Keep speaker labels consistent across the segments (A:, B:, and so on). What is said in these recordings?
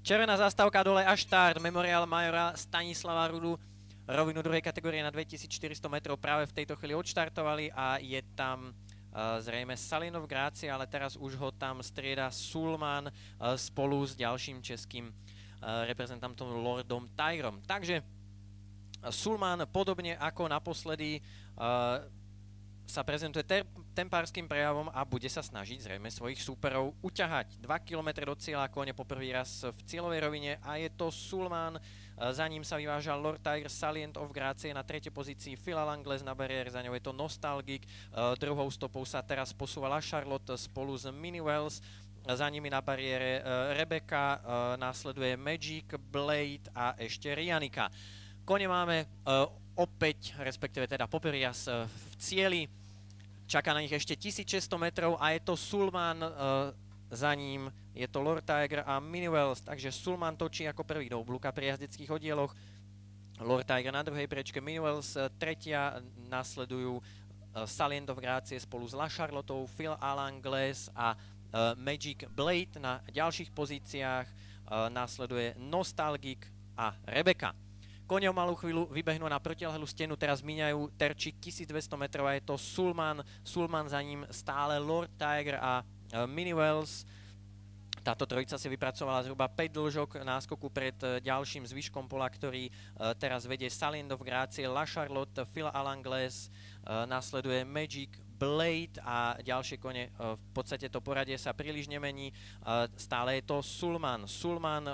A: Červená zastávka dole a štart. Memoriál majora Stanislava Rudu. Rovinu druhej kategórie na 2400 metrov práve v tejto chvíli odštartovali a je tam zrejme Salinov Grácie, ale teraz už ho tam strieda Sulman spolu s ďalším českým reprezentantom Lordom Tigerom. Takže Sulman podobne ako naposledy sa prezentuje tempárskym prejavom a bude sa snažiť zrejme svojich súperov uťahať. 2 km do cieľa, kone poprvý raz v cieľovej rovine a je to Sulman. Za ním sa vyváža Lord Tiger, Salient of Grácie na 3. pozícii, Phil Langles na bariére, za ňou je to Nostalgic. Druhou stopou sa teraz posúva La Charlotte spolu s Mini Wells. Za nimi na bariére Rebecca, následuje Magic, Blade a ešte Rianika. Kone máme opäť, respektíve teda poprvý raz v cieli. Čaká na nich ešte 1600 metrov a je to Sulman, za ním je to Lord Tiger a Mini Wells, takže Sulman točí ako prvý do oblúka pri jazdeckých oddieloch. Lord Tiger na druhej priečke, Mini Wells tretia, nasledujú Salient of Grácie spolu s La Charlottou, Phil Langles a Magic Blade na ďalších pozíciách, následuje Nostalgic a Rebecca. Kone o malú chvíľu vybehnú na protiľahlú stenu, teraz míňajú terčík 1200 metrov a je to Sulman. Sulman, za ním stále Lord Tiger a Mini Wells. Táto trojica si vypracovala zhruba 5 dĺžok náskoku pred ďalším zvyškom pola, ktorý teraz vedie Salient of Grácie, La Charlotte, Phil Langles, následuje Magic, Blade a ďalšie kone. V podstate to poradie sa príliš nemení. Stále je to Sulman. Sulman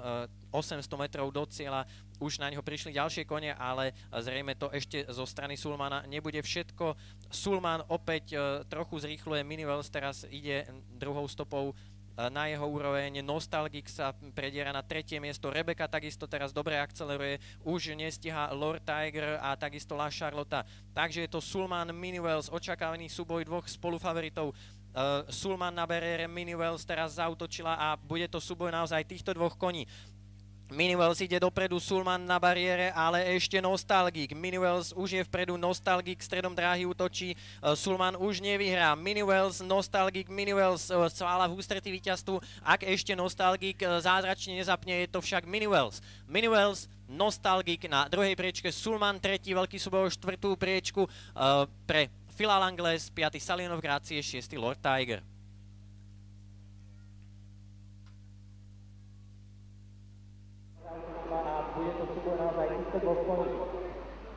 A: 800 metrov do cieľa. Už na ňo prišli ďalšie kone, ale zrejme to ešte zo strany Sulmana nebude všetko. Sulman opäť trochu zrýchluje, Mini Wells teraz ide druhou stopou na jeho úroveň, Nostalgic sa prediera na 3. miesto, Rebecca takisto teraz dobre akceleruje, už nestíha Lord Tiger a takisto La Charlotte. Takže je to Sulman, Mini Wells, očakávaný súboj dvoch spolufavoritov. Sulman na bariére, Mini Wells teraz zautočila a bude to súboj naozaj týchto dvoch koní. Mini Wells ide dopredu, Sulman na bariére, ale ešte Nostalgic. Mini Wells už je vpredu, Nostalgic stredom dráhy útočí, Sulman už nevyhrá. Mini Wells, Nostalgic, Mini Wells svála v ústretí víťazstvu. Ak ešte Nostalgic zázračne nezapne, je to však Mini Wells. Mini Wells, Nostalgic na druhej priečke, Sulman tretí, veľký súboj o štvrtú priečku pre Phil Langles, 5. Salient of Grácie, 6. Lord Tiger.
B: Bude to súboj naozaj týchto dvoch koní.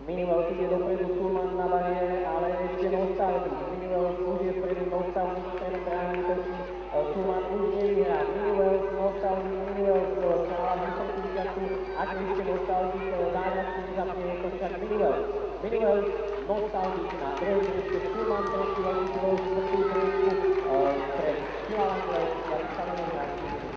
B: Mini Wells ide dopredu, Sulman na bariére, ale ešte Nostalgic. Mini Wells už je vpredu, Nostalgic stredom dráhy útočí, Sulman už nevyhrá. Mini Wells, Nostalgic, Mini Wells stála v ústretí víťazstvu. Ak ešte Nostalgic zázračne nezapne, je to však Mini Wells. Mini Wells, Nostalgic na druhej priečke, Sulman tretí, veľký súboj